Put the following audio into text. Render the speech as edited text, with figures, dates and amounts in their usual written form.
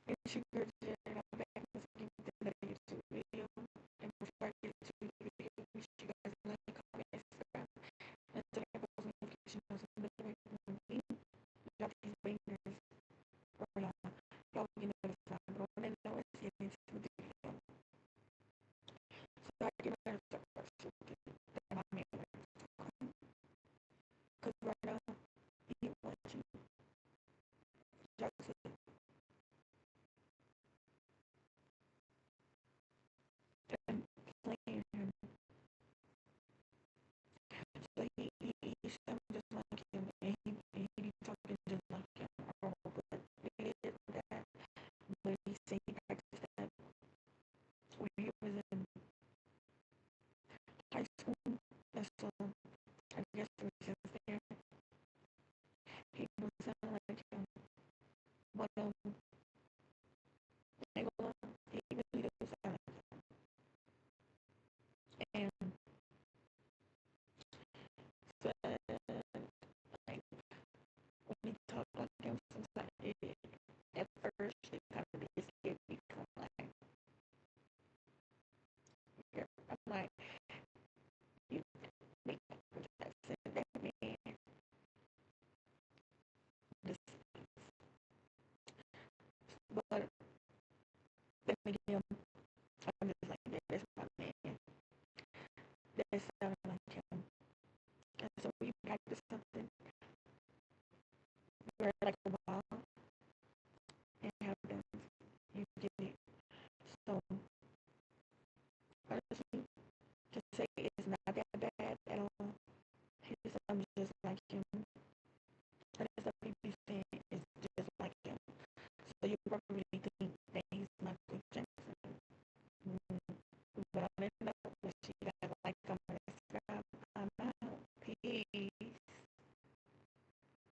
And she graduated back in the same that YouTube video. And before I get to the video, make sure you guys like, comment, and subscribe. And so that post notification on some of the way from me. Drop these bangers. Or y'all get notified. But on that note, let's get into the video. So I get better start first with that my man went. Because right now, he wants you. Just and playing him. So he sounds just like him. And he be talking just like him. Oh, but it is that. But he said he practiced that when he was in high school. And so I guess it was just there. He was sound like him. But